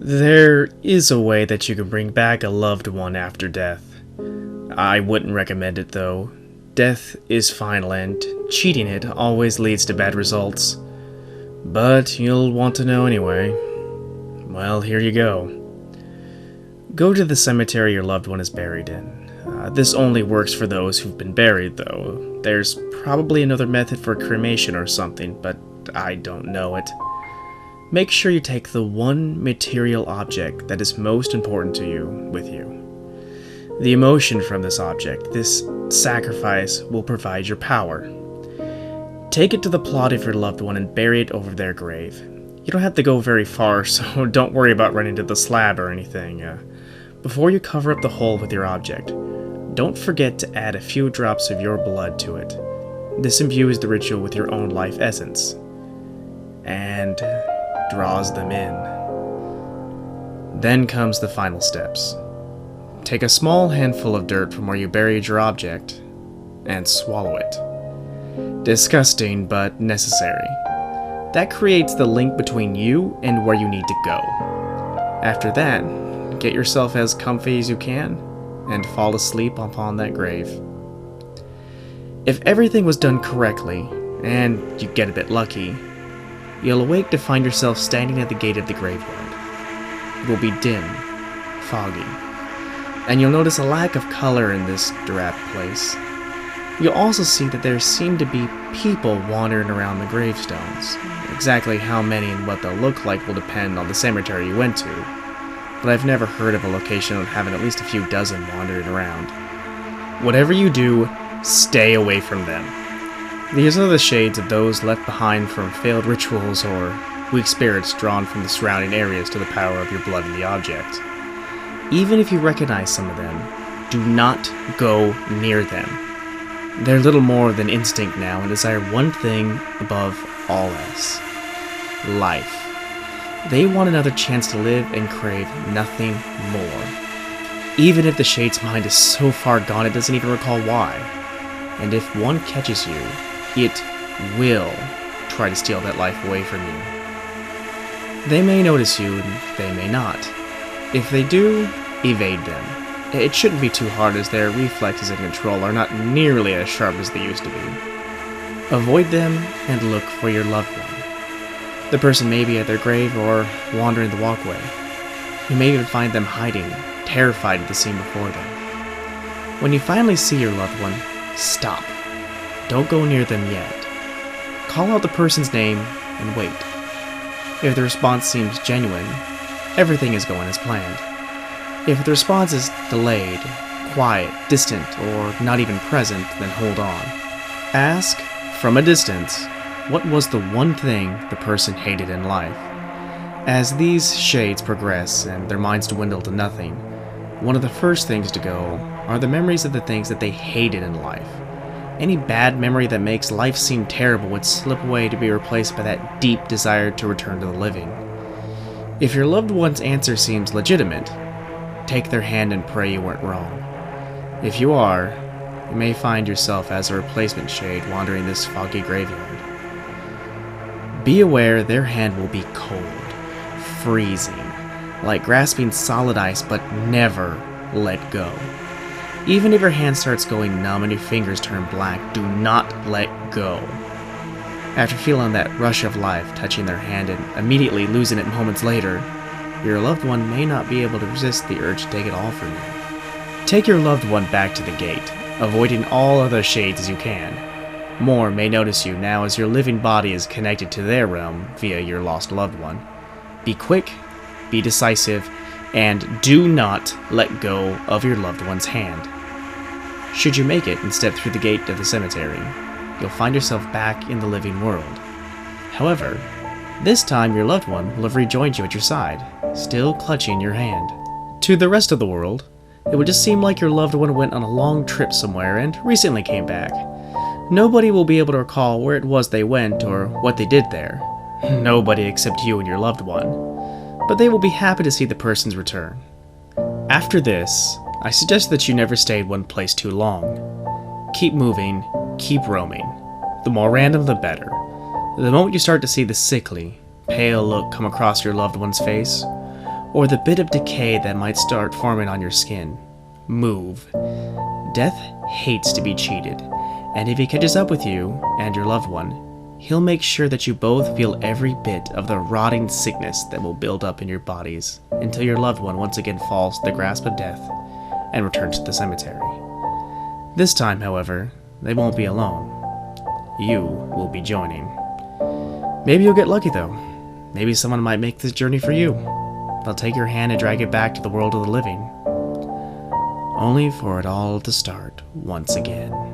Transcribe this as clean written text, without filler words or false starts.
There is a way that you can bring back a loved one after death. I wouldn't recommend it though. Death is final and cheating it always leads to bad results. But you'll want to know anyway. Well, here you go. Go to the cemetery your loved one is buried in. This only works for those who've been buried though. There's probably another method for cremation or something, but I don't know it. Make sure you take the one material object that is most important to you with you. The emotion from this object, this sacrifice, will provide your power. Take it to the plot of your loved one and bury it over their grave. You don't have to go very far, so don't worry about running to the slab or anything. Before you cover up the hole with your object, don't forget to add a few drops of your blood to it. This imbues the ritual with your own life essence, and draws them in. Then comes the final steps. Take a small handful of dirt from where you buried your object, and swallow it. Disgusting, but necessary. That creates the link between you and where you need to go. After that, get yourself as comfy as you can, and fall asleep upon that grave. If everything was done correctly, and you get a bit lucky, you'll awake to find yourself standing at the gate of the graveyard. It will be dim, foggy, and you'll notice a lack of color in this drab place. You'll also see that there seem to be people wandering around the gravestones. Exactly how many and what they'll look like will depend on the cemetery you went to, but I've never heard of a location having at least a few dozen wandering around. Whatever you do, stay away from them. These are the shades of those left behind from failed rituals or weak spirits drawn from the surrounding areas to the power of your blood in the object. Even if you recognize some of them, do not go near them. They're little more than instinct now and desire one thing above all else: life. They want another chance to live and crave nothing more. Even if the shade's mind is so far gone it doesn't even recall why. And if one catches you, it will try to steal that life away from you. They may notice you, and they may not. If they do, evade them. It shouldn't be too hard as their reflexes and control are not nearly as sharp as they used to be. Avoid them and look for your loved one. The person may be at their grave or wandering the walkway. You may even find them hiding, terrified of the scene before them. When you finally see your loved one, stop. Don't go near them yet. Call out the person's name and wait. If the response seems genuine, everything is going as planned. If the response is delayed, quiet, distant, or not even present, then hold on. Ask, from a distance, what was the one thing the person hated in life? As these shades progress and their minds dwindle to nothing, one of the first things to go are the memories of the things that they hated in life. Any bad memory that makes life seem terrible would slip away to be replaced by that deep desire to return to the living. If your loved one's answer seems legitimate, take their hand and pray you weren't wrong. If you are, you may find yourself as a replacement shade wandering this foggy graveyard. Be aware their hand will be cold, freezing, like grasping solid ice, but never let go. Even if your hand starts going numb and your fingers turn black, do not let go. After feeling that rush of life touching their hand and immediately losing it moments later, your loved one may not be able to resist the urge to take it all from you. Take your loved one back to the gate, avoiding all other shades as you can. More may notice you now as your living body is connected to their realm via your lost loved one. Be quick, be decisive, and do not let go of your loved one's hand. Should you make it and step through the gate of the cemetery, you'll find yourself back in the living world. However, this time your loved one will have rejoined you at your side, still clutching your hand. To the rest of the world, it would just seem like your loved one went on a long trip somewhere and recently came back. Nobody will be able to recall where it was they went or what they did there. Nobody except you and your loved one. But they will be happy to see the person's return. After this, I suggest that you never stay in one place too long. Keep moving, keep roaming. The more random, the better. The moment you start to see the sickly, pale look come across your loved one's face, or the bit of decay that might start forming on your skin. Move. Death hates to be cheated, and if he catches up with you and your loved one, he'll make sure that you both feel every bit of the rotting sickness that will build up in your bodies until your loved one once again falls to the grasp of death and returns to the cemetery. This time, however, they won't be alone. You will be joining. Maybe you'll get lucky though. Maybe someone might make this journey for you. They'll take your hand and drag it back to the world of the living, only for it all to start once again.